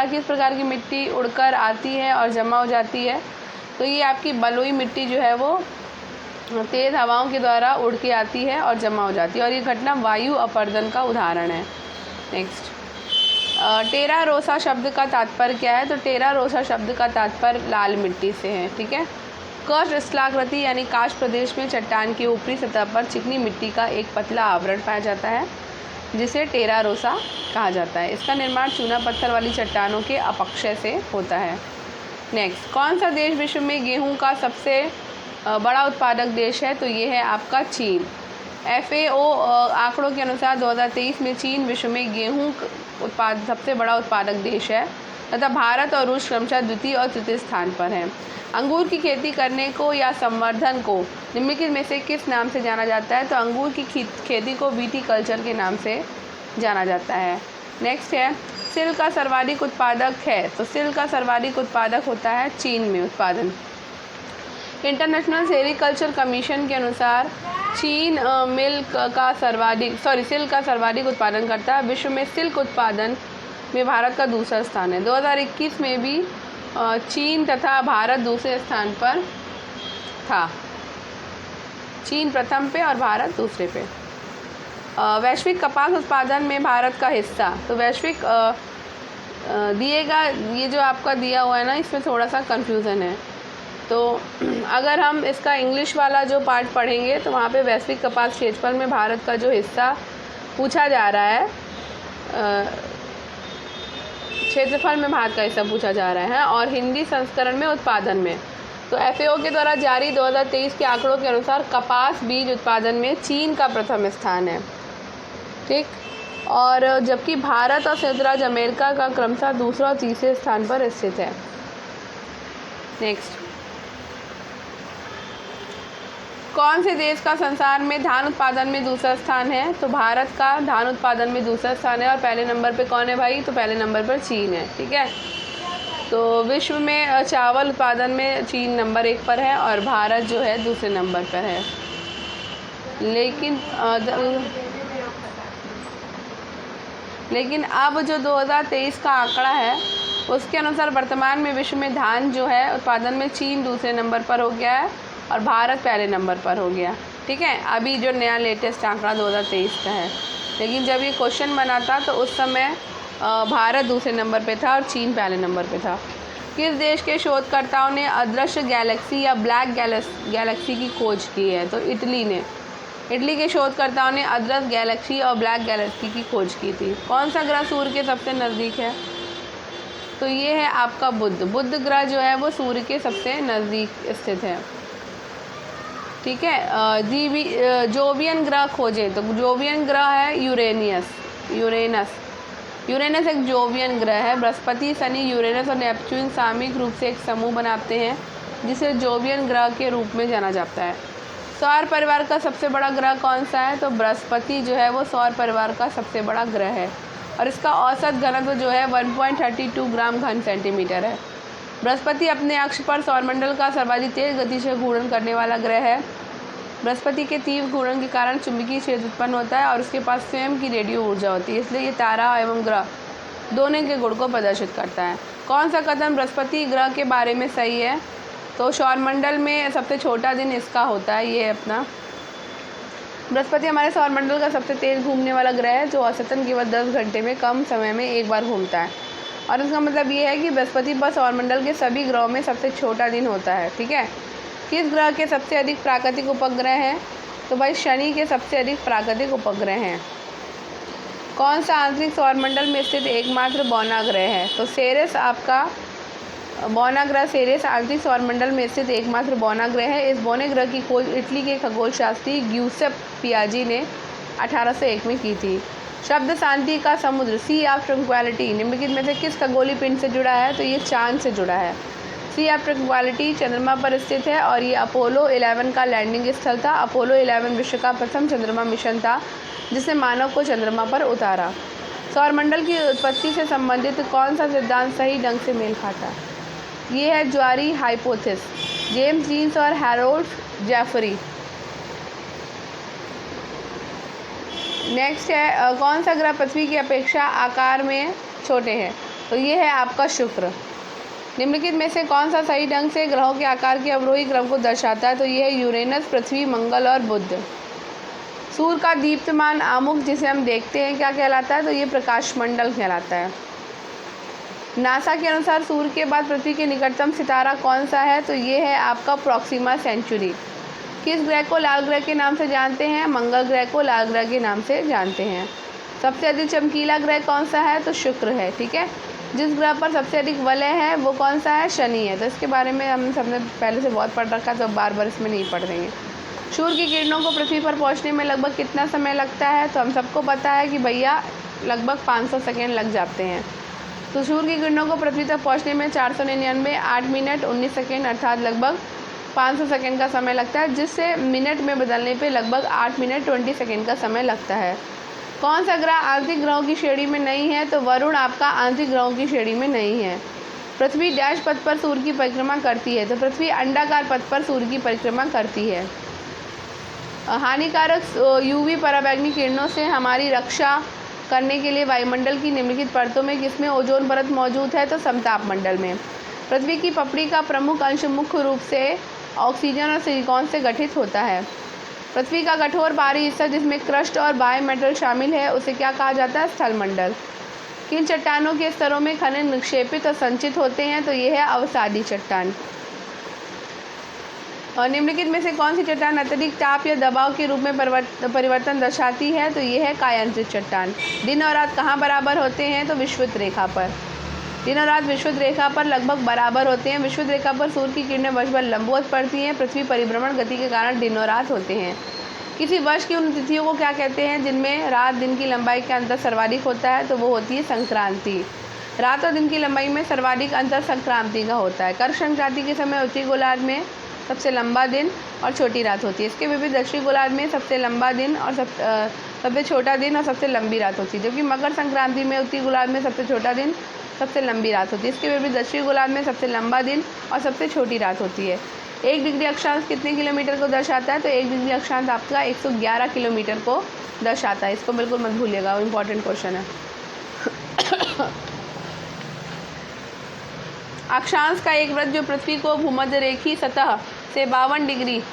किस प्रकार की मिट्टी उड़कर आती है और जमा हो जाती है? तो ये आपकी बलुई मिट्टी जो है वो तेज हवाओं के द्वारा उड़ के आती है और जमा हो जाती है, और ये घटना वायु अपरदन का उदाहरण है। नेक्स्ट, टेरा रोसा शब्द का तात्पर्य क्या है? तो टेरा रोसा शब्द का तात्पर्य लाल मिट्टी से है। ठीक है, कर्स्ट स्थलाकृति यानी काश प्रदेश में चट्टान की ऊपरी सतह पर चिकनी मिट्टी का एक पतला आवरण पाया जाता है, जिसे टेरा रोसा कहा जाता है। इसका निर्माण चूना पत्थर वाली चट्टानों के अपक्षय से होता है। नेक्स्ट, कौन सा देश विश्व में गेहूं का सबसे बड़ा उत्पादक देश है? तो ये है आपका चीन। FAO आंकड़ों के अनुसार 2023 में चीन विश्व में गेहूं सबसे बड़ा उत्पादक देश है तथा भारत और रूस क्रमशः द्वितीय और तृतीय स्थान पर हैं। अंगूर की खेती करने को या संवर्धन को निम्नलिखित में से किस नाम से जाना जाता है? तो अंगूर की खेती को विटीकल्चर के नाम से जाना जाता है। नेक्स्ट है, सिल्क का सर्वाधिक उत्पादक है? तो सिल्क का सर्वाधिक उत्पादक होता है चीन में उत्पादन। इंटरनेशनल सेरीकल्चर कमीशन के अनुसार चीन सिल्क का सर्वाधिक उत्पादन करता है। विश्व में सिल्क उत्पादन में भारत का दूसरा स्थान है। 2021 में भी चीन तथा भारत दूसरे स्थान पर था। चीन प्रथम पे और भारत दूसरे पे। वैश्विक कपास उत्पादन में भारत का हिस्सा। तो वैश्विक दिएगा, ये जो आपका दिया हुआ है ना, इसमें थोड़ा सा कन्फ्यूज़न है। तो अगर हम इसका इंग्लिश वाला जो पार्ट पढ़ेंगे तो वहाँ पे वैश्विक कपास क्षेत्रफल में भारत का जो हिस्सा पूछा जा रहा है, क्षेत्रफल में भारत का हिस्सा पूछा जा रहा है, और हिंदी संस्करण में उत्पादन में। तो FAO के द्वारा जारी 2023 के आंकड़ों के अनुसार कपास बीज उत्पादन में चीन का प्रथम स्थान है। ठीक, और जबकि भारत और संयुक्त राज्य अमेरिका का क्रमशः दूसरा और तीसरे स्थान पर स्थित है। नेक्स्ट, कौन से देश का संसार में धान उत्पादन में दूसरा स्थान है? तो भारत का धान उत्पादन में दूसरा स्थान है, और पहले नंबर पे कौन है भाई? तो पहले नंबर पर चीन है। ठीक है, तो विश्व में चावल उत्पादन में चीन नंबर 1 पर है और भारत जो है दूसरे नंबर पर है। लेकिन अब जो 2023 का आंकड़ा है उसके अनुसार वर्तमान में विश्व में धान जो है उत्पादन में चीन दूसरे नंबर पर हो गया है और भारत पहले नंबर पर हो गया। ठीक है, अभी जो नया लेटेस्ट आंकड़ा 2023 का है, लेकिन जब ये क्वेश्चन बना था तो उस समय भारत दूसरे नंबर पे था और चीन पहले नंबर पे था। किस देश के शोधकर्ताओं ने अदृश्य गैलेक्सी या ब्लैक गैलेक्सी की खोज की है? तो इटली के शोधकर्ताओं ने अदृश्य गैलेक्सी और ब्लैक गैलेक्सी की खोज की थी। कौन सा ग्रह सूर्य के सबसे नज़दीक है? तो ये है आपका बुध ग्रह जो है वो सूर्य के सबसे नज़दीक स्थित है। ठीक है। जोवियन ग्रह खोजें, तो जोवियन ग्रह है यूरेनस एक जोवियन ग्रह है। बृहस्पति, शनि, यूरेनस और नेपच्यून सामूहिक रूप से एक समूह बनाते हैं जिसे जोवियन ग्रह के रूप में जाना जाता है। सौर परिवार का सबसे बड़ा ग्रह कौन सा है? तो बृहस्पति जो है वो सौर परिवार का सबसे बड़ा ग्रह है और इसका औसत घनत्व जो है 1.32 ग्राम घन सेंटीमीटर है। बृहस्पति अपने अक्ष पर सौरमंडल का सर्वाधिक तेज गति से घूर्णन करने वाला ग्रह है। बृहस्पति के तीव्र घूर्णन के कारण चुंबकीय क्षेत्र उत्पन्न होता है और उसके पास स्वयं की रेडियो ऊर्जा होती है, इसलिए ये तारा एवं ग्रह दोनों के गुण को प्रदर्शित करता है। कौन सा कथन बृहस्पति ग्रह के बारे में सही है? तो सौरमंडल में सबसे छोटा दिन इसका होता है, ये अपना बृहस्पति हमारे सौरमंडल का सबसे तेज घूमने वाला ग्रह है जो औसतन केवल 10 घंटे में कम समय में एक बार घूमता है। और इसका मतलब ये है कि बृहस्पति पर सौरमंडल के सभी ग्रहों में सबसे छोटा दिन होता है। ठीक है। किस ग्रह के सबसे अधिक प्राकृतिक उपग्रह हैं? तो भाई शनि के सबसे अधिक प्राकृतिक उपग्रह हैं। कौन सा आंतरिक सौरमंडल में स्थित एकमात्र बौना ग्रह है? तो सेरेस आपका बौना ग्रह सेरेस आंतरिक सौरमंडल में स्थित एकमात्र बौना ग्रह है। इस बौने ग्रह की खोज इटली के खगोल शास्त्री ग्यूसेप पियाजी ने 1801 में की थी। शब्द शांति का समुद्र सी ऑफ ट्रंक्विलिटी निम्नलिखित में से किस खगोलीय पिंड से जुड़ा है? तो ये चांद से जुड़ा है। सी ऑफ ट्रंक्विलिटी चंद्रमा पर स्थित है और ये अपोलो 11 का लैंडिंग स्थल था। अपोलो 11 विश्व का प्रथम चंद्रमा मिशन था जिसने मानव को चंद्रमा पर उतारा। सौरमंडल की उत्पत्ति से संबंधित कौन सा सिद्धांत सही ढंग से मेल खाता है? ये है ज्वारी हाइपोथेसिस, जेम्स जीन्स और हैरोल्ड जेफरी। नेक्स्ट है कौन सा ग्रह पृथ्वी की अपेक्षा आकार में छोटे हैं? तो ये है आपका शुक्र। निम्नलिखित में से कौन सा सही ढंग से ग्रहों के आकार के अवरोही क्रम को दर्शाता है? तो ये है यूरेनस, पृथ्वी, मंगल और बुध। सूर्य का दीप्तमान आमुख जिसे हम देखते हैं क्या कहलाता है? तो ये प्रकाशमंडल कहलाता है। नासा के अनुसार सूर्य के बाद पृथ्वी के निकटतम सितारा कौन सा है? तो ये है आपका प्रॉक्सिमा सेंचुरी। किस ग्रह को लाल ग्रह के नाम से जानते हैं? मंगल ग्रह को लाल ग्रह के नाम से जानते हैं। सबसे अधिक चमकीला ग्रह कौन सा है? तो शुक्र है। ठीक है। जिस ग्रह पर सबसे अधिक वलय है वो कौन सा है? शनि है। तो इसके बारे में हमने सबने पहले से बहुत पढ़ रखा है तो बार बार इसमें नहीं पढ़ देंगे। सूर्य की किरणों को पृथ्वी पर पहुंचने में लगभग कितना समय लगता है? तो हम सबको पता है कि भैया लगभग 500 सेकेंड लग जाते हैं। तो सूर्य की किरणों को पृथ्वी तक पहुंचने में 499 8 मिनट 19 सेकेंड अर्थात लगभग 500 सेकेंड का समय लगता है, जिससे मिनट में बदलने पे लगभग 8 मिनट 20 सेकेंड का समय लगता है। कौन सा ग्रह आंतरिक ग्रहों की श्रेणी में नहीं है? तो वरुण आपका आंतरिक ग्रहों की श्रेणी में नहीं है। पृथ्वी डैश पथ पर सूर्य की परिक्रमा करती है? तो पृथ्वी अंडाकार पथ पर सूर्य की परिक्रमा करती है। हानिकारक यूवी पराबैंगनी किरणों से हमारी रक्षा करने के लिए वायुमंडल की निम्नलिखित परतों में किसमें ओजोन परत मौजूद है? तो समताप मंडल में। पृथ्वी की पपड़ी का प्रमुख अंश मुख्य रूप से ऑक्सीजन और सिलिकॉन से गठित होता है। पृथ्वी का कठोर बाहरी हिस्सा जिसमें क्रस्ट और बाह्य मेटल शामिल है उसे क्या कहा जाता है? स्थल मंडल। किन चट्टानों के स्तरों में खनिज निक्षेपित और संचित होते हैं? तो ये है अवसादी चट्टान। और निम्नलिखित में से कौन सी चट्टान अत्यधिक ताप या दबाव के रूप में परिवर्तन दर्शाती है? तो ये है कायांत्रिक चट्टान। दिन और रात कहाँ बराबर होते हैं? तो विषुवत रेखा पर। दिन और रात विषुवत रेखा पर लगभग बराबर होते हैं। विषुवत रेखा पर सूर्य की किरणें वर्ष भर लंबवत पड़ती हैं। पृथ्वी परिभ्रमण गति के कारण दिन और रात होते हैं। किसी वर्ष की उन तिथियों को क्या कहते हैं जिनमें रात दिन की लंबाई का अंतर सर्वाधिक होता है? तो वो होती है संक्रांति। रात और दिन की लंबाई में सर्वाधिक अंतर संक्रांति का होता है। कर्क संक्रांति के समय उत्तरी गोलार्ध में सबसे लंबा दिन और छोटी रात होती है। इसके विपरीत दक्षिणी गोलार्ध में सबसे लंबा दिन और सबसे छोटा दिन और सबसे लंबी रात होती है। जबकि मकर संक्रांति में उत्तरी गोलार्ध में सबसे छोटा दिन सबसे लंबी रात होती है। इसके विपरीत दक्षिणी गोलार्ध में सबसे लंबा दिन और सबसे छोटी रात होती है। 1 डिग्री अक्षांश कितने किलोमीटर को दर्शाता है? तो 1 डिग्री अक्षांश आपका 111 किलोमीटर को दर्शाता है। इसको बिल्कुल मत भूलिएगा, वो इम्पोर्टेंट क्वेश्चन है। अक्षांश का एक वृत्त जो पृथ्वी को भूमध्य रेखीय सतह से 52 डिग्री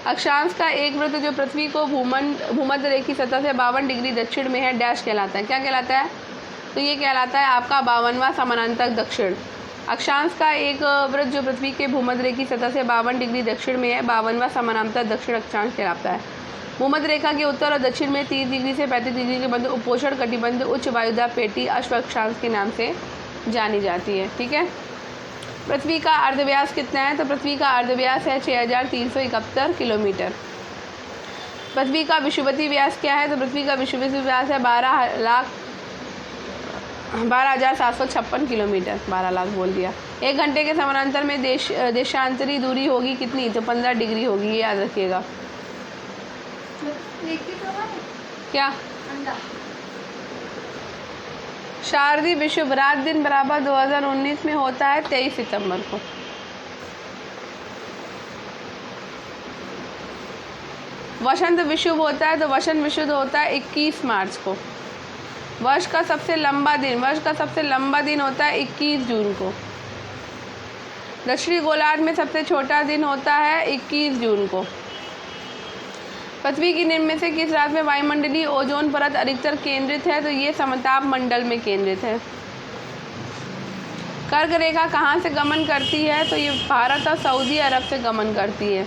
अक्षांश का एक वृत्त जो पृथ्वी को भूमध्य रेखीय सतह से 52 डिग्री दक्षिण में है डैश कहलाता है। क्या कहलाता है? तो ये कहलाता है आपका 52वां समानांतर दक्षिण। अक्षांश का एक वृत्त जो पृथ्वी के भूमध्य रेखीय सतह से 52 डिग्री दक्षिण में है 52वां समानांतर दक्षिण अक्षांश कहलाता है। भूमध्य रेखा के उत्तर और दक्षिण में 30 डिग्री से 35 डिग्री के मध्य उपोष्ण कटिबंध उच्च वायुदाब पेटी अक्षांश के नाम से जानी जाती है। ठीक है। पृथ्वी का अर्धव्यास कितना है? तो पृथ्वी का अर्धव्यास है 6371 किलोमीटर। पृथ्वी का विषुवतीय व्यास क्या है? तो पृथ्वी का विषुवतीय व्यास है 12,756 किलोमीटर। 12 लाख बोल दिया। 1 घंटे के समानांतर में देशांतरी दूरी होगी कितनी? तो 15 डिग्री होगी, ये याद रखिएगा। क्या? शारदीय विश्व रात दिन बराबर 2019 में होता है 23 सितंबर को। वसंत विश्व होता है, तो वसंत विश्व होता है 21 मार्च को। वर्ष का सबसे लंबा दिन होता है 21 जून को। दक्षिणी गोलार्ध में सबसे छोटा दिन होता है 21 जून को। पृथ्वी की निम्न में से किस राशि में वायुमंडलीय ओजोन परत अधिकतर केंद्रित है? तो ये समताप मंडल में केंद्रित है। कर्क रेखा कहाँ से गमन करती है? तो ये भारत और सऊदी अरब से गमन करती है।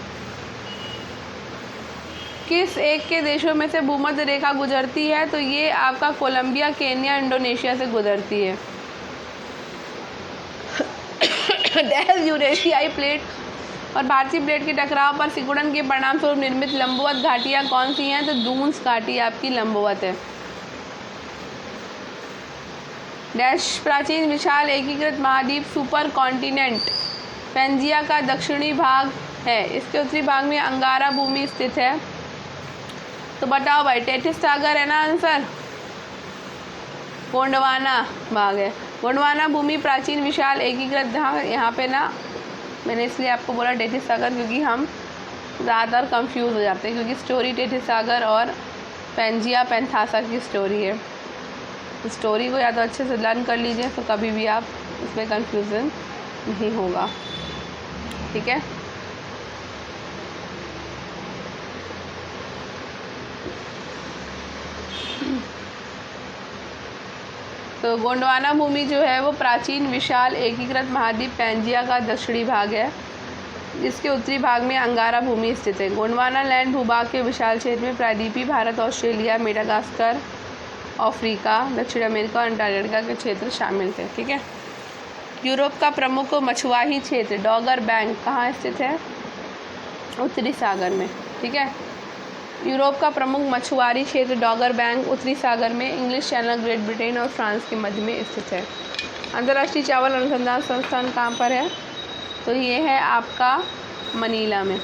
किस एक के देशों में से भूमध्य रेखा गुजरती है? तो ये आपका कोलंबिया, केन्या, इंडोनेशिया से गुजरती है। यूरेशियाई प्लेट और भारतीय प्लेट के टकराव पर सिकुड़न के परिणाम स्वरूप निर्मित लंबवत घाटियां कौन सी हैं? तो दून्स घाटी आपकी लंबवत है। डैश प्राचीन विशाल एकीकृत महाद्वीप सुपर कॉन्टिनेंट पैंजिया का दक्षिणी भाग है। इसके उत्तरी भाग में अंगारा भूमि स्थित है। तो बताओ भाई, टेथिस सागर है ना आंसर? गोंडवाना भाग है। गोंडवाना भूमि प्राचीन विशाल एकीकृत भाग। यहाँ पे ना मैंने इसलिए आपको बोला टेथिस सागर, क्योंकि हम ज़्यादातर कंफ्यूज हो जाते हैं, क्योंकि स्टोरी टेथिस सागर और पैंजिया पैंथासा की स्टोरी है। स्टोरी को या तो अच्छे से लर्न कर लीजिए, तो कभी भी आप उसमें कंफ्यूजन नहीं होगा। ठीक है। तो गोंडवाना भूमि जो है वो प्राचीन विशाल एकीकृत महाद्वीप पैंजिया का दक्षिणी भाग है, जिसके उत्तरी भाग में अंगारा भूमि स्थित है। गोंडवाना लैंड भूभाग के विशाल क्षेत्र में प्रायद्वीपीय भारत, ऑस्ट्रेलिया, मेडागास्कर, अफ्रीका, दक्षिण अमेरिका और अंटार्कटिका के क्षेत्र शामिल थे। ठीक है। यूरोप का प्रमुख मछुआही क्षेत्र डॉगर बैंक कहाँ स्थित है? उत्तरी सागर में। ठीक है। यूरोप का प्रमुख मछुआरी क्षेत्र डॉगर बैंक उत्तरी सागर में, इंग्लिश चैनल, ग्रेट ब्रिटेन और फ्रांस के मध्य में स्थित है। अंतर्राष्ट्रीय चावल अनुसंधान संस्थान कहाँ पर है? तो ये है आपका मनीला में।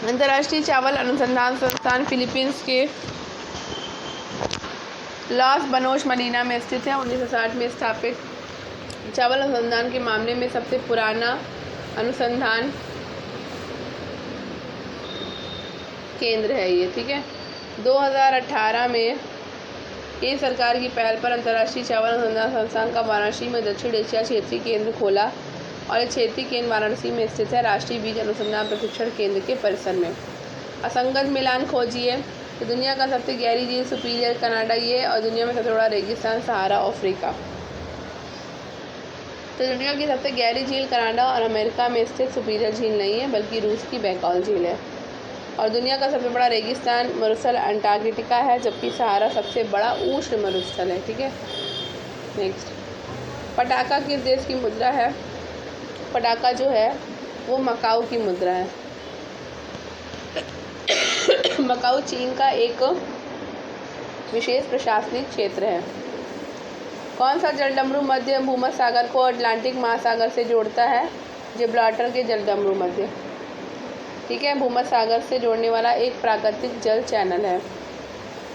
अंतर्राष्ट्रीय चावल अनुसंधान संस्थान फिलीपींस के लॉस बनोस मरीना में स्थित है। 1960 में स्थापित चावल अनुसंधान के मामले में सबसे पुराना अनुसंधान केंद्र है ये। ठीक है। 2018 में केंद्र सरकार की पहल पर अंतर्राष्ट्रीय चावल अनुसंधान संस्थान का वाराणसी में दक्षिण एशिया क्षेत्रीय केंद्र खोला और ये क्षेत्रीय केंद्र वाराणसी में स्थित है, राष्ट्रीय बीज अनुसंधान प्रशिक्षण केंद्र के परिसर में। असंगत मिलान खोजिए। तो दुनिया का सबसे गहरी झील सुपीरियर कनाडा ये, और दुनिया में सबसे बड़ा रेगिस्तान सहारा अफ्रीका। तो दुनिया की सबसे गहरी झील कनाडा और अमेरिका में स्थित सुपीरियर झील नहीं है, बल्कि रूस की बैकॉल झील है। और दुनिया का सबसे बड़ा रेगिस्तान मरुस्थल अंटार्कटिका है, जबकि सहारा सबसे बड़ा उष्ण मरुस्थल है। ठीक है। नेक्स्ट, पटाका किस देश की मुद्रा है? पटाका जो है वो मकाऊ की मुद्रा है। मकाऊ चीन का एक विशेष प्रशासनिक क्षेत्र है। कौन सा जलडमरू मध्य भूमध्य सागर को अटलांटिक महासागर से जोड़ता है? जिब्राल्टर के जलडमरू मध्य। ठीक है। भूमध्य सागर से जोड़ने वाला एक प्राकृतिक जल चैनल है।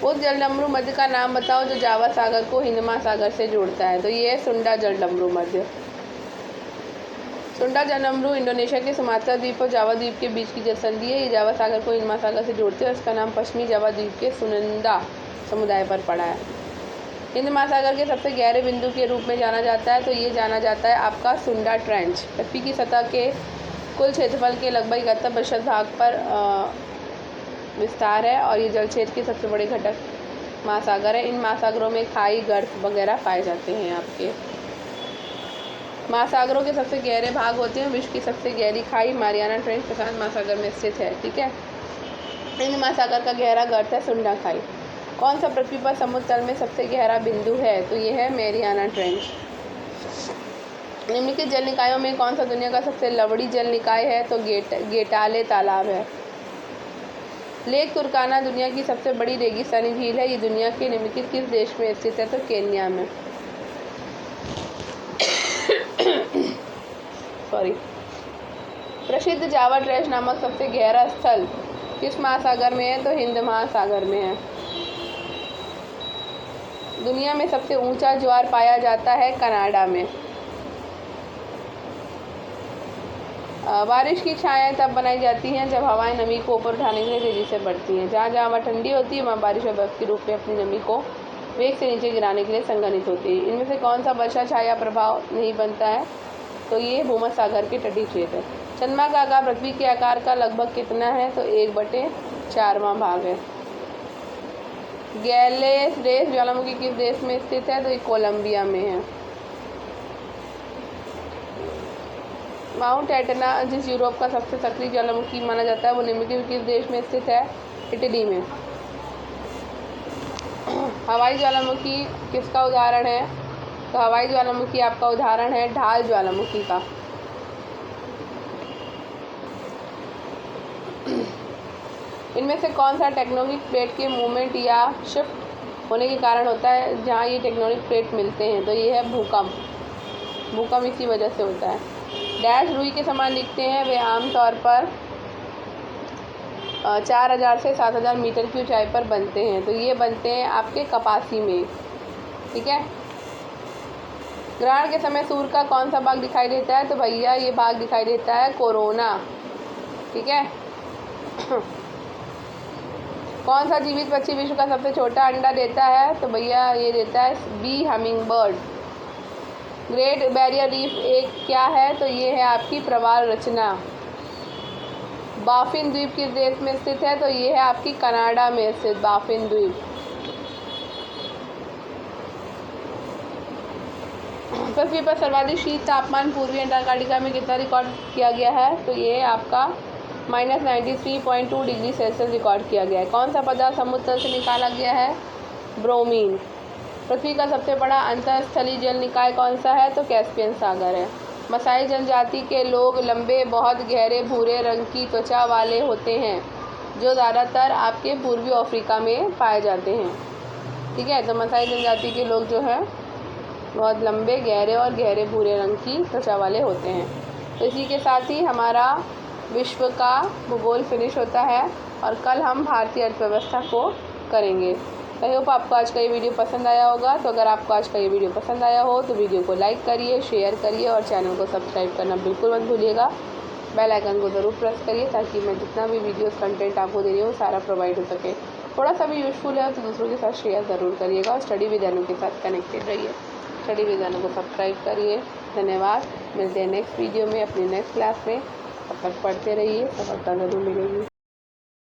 उस जलडमरू मध्य का नाम बताओ जो जावा सागर को हिंद महासागर से जोड़ता है। तो ये है सुंडा जलडमरू मध्य। सुंडा जलडमरू इंडोनेशिया के सुमात्रा द्वीप और जावा द्वीप के बीच की जलसंधि है। ये जावा सागर को हिंद महासागर से जोड़ते हैं और इसका नाम पश्चिमी जावा द्वीप के सुनंदा समुदाय पर पड़ा है। हिंद महासागर के सबसे गहरे बिंदु के रूप में जाना जाता है, तो ये जाना जाता है आपका सुंडा ट्रेंच। पृथ्वी की सतह के कुल क्षेत्रफल के लगभग 71% भाग पर विस्तार है और ये जल क्षेत्र के सबसे बड़े घटक महासागर है। इन महासागरों में खाई, गर्त वगैरह पाए जाते हैं आपके। महासागरों के सबसे गहरे भाग होते हैं। विश्व की सबसे गहरी खाई मारियाना ट्रेंच प्रशांत महासागर में स्थित है। ठीक है। हिंद महासागर का गहरा गर्त है सुंडा खाई। कौन सा पृथ्वी पर समुद्र तल में सबसे गहरा बिंदु है? तो ये है मैरियाना ट्रेंच। निम्नलिखित जल निकायों में कौन सा दुनिया का सबसे लवड़ी जल निकाय है? तो गेटाले तालाब है। लेक तुर्काना दुनिया की सबसे बड़ी रेगिस्तानी झील है। ये दुनिया के निम्नलिखित किस देश में स्थित है? तो केन्या में। सॉरी। प्रसिद्ध जावा ट्रैश नामक सबसे गहरा स्थल किस महासागर में है? तो हिंद महासागर में है। दुनिया में सबसे ऊंचा ज्वार पाया जाता है कनाडा में। बारिश की छायाएं तब बनाई जाती हैं जब हवाएं नमी को ऊपर उठाने के लिए तेजी से बढ़ती हैं। जहाँ जहाँ हवा ठंडी होती है वहाँ बारिश और बर्फ के रूप में अपनी नमी को वेग से नीचे गिराने के लिए संघनित होती है। इनमें से कौन सा वर्षा छाया प्रभाव नहीं बनता है? तो ये भूमध्य सागर के तटीय क्षेत्र है। चंद्रमा का आकार पृथ्वी के आकार का लगभग कितना है? तो 1/4वां भाग है। गैलेस रेस ज्वालामुखी किस देश में स्थित है? तो ये कोलंबिया में है। माउंट एटना जिस यूरोप का सबसे सक्रिय ज्वालामुखी माना जाता है वो निम्नलिखित किस देश में स्थित है? इटली में। हवाई ज्वालामुखी किसका उदाहरण है? तो हवाई ज्वालामुखी आपका उदाहरण है ढाल ज्वालामुखी का। इनमें से कौन सा टेक्टोनिक प्लेट के मूवमेंट या शिफ्ट होने के कारण होता है जहाँ ये टेक्टोनिक प्लेट मिलते हैं? तो ये है भूकंप। भूकंप इसी वजह से होता है। डैश रुई के समान दिखते हैं। वे आमतौर पर 4000 से 7000 मीटर की ऊंचाई पर बनते हैं। तो ये बनते हैं आपके कपासी में। ठीक है। ग्रहण के समय सूर्य का कौन सा भाग दिखाई देता है? तो भैया ये भाग दिखाई देता है कोरोना। ठीक है। कौन सा जीवित पक्षी विश्व का सबसे छोटा अंडा देता है? तो भैया ये देता है bee hummingbird. Great barrier reef एक क्या है? तो ये है आपकी प्रवाल रचना। बाफिन द्वीप किस देश में स्थित है? तो ये है आपकी कनाडा में स्थित बाफिन द्वीप। पृथ्वी पर सर्वाधिक शीत तापमान पूर्वी अंटार्कटिका में कितना रिकॉर्ड किया गया है? तो ये आपका -93.2 डिग्री सेल्सियस रिकॉर्ड किया गया है। कौन सा पदार्थ समुद्र तल से निकाला गया है? ब्रोमीन। पृथ्वी का सबसे बड़ा अंतरस्थलीय जल निकाय कौन सा है? तो कैस्पियन सागर है। मसाई जनजाति के लोग लंबे, बहुत गहरे भूरे रंग की त्वचा वाले होते हैं जो ज़्यादातर आपके पूर्वी अफ्रीका में पाए जाते हैं। ठीक है। तो मसाई जनजाति के लोग जो है बहुत लंबे, गहरे और गहरे भूरे रंग की त्वचा वाले होते हैं। तो इसी के साथ ही हमारा विश्व का भूगोल फिनिश होता है और कल हम भारतीय अर्थव्यवस्था को करेंगे। आई होप आपको आज का ये वीडियो पसंद आया होगा। तो अगर आपको आज का ये वीडियो पसंद आया हो तो वीडियो को लाइक करिए, शेयर करिए और चैनल को सब्सक्राइब करना बिल्कुल मत भूलिएगा। बेल आइकन को ज़रूर प्रेस करिए ताकि मैं जितना भी वीडियोस कंटेंट आपको दे रही हूँ सारा प्रोवाइड हो सके। थोड़ा सा भी यूज़फुल है तो दूसरों के साथ शेयर ज़रूर करिएगा और स्टडी विद अनु के साथ कनेक्टेड रहिए। स्टडी विद अनु को सब्सक्राइब करिए। धन्यवाद। मिलते हैं नेक्स्ट वीडियो में अपनी नेक्स्ट क्लास में। तब तक पढ़ते रहिए, सफलता ज़रूर मिलेगी।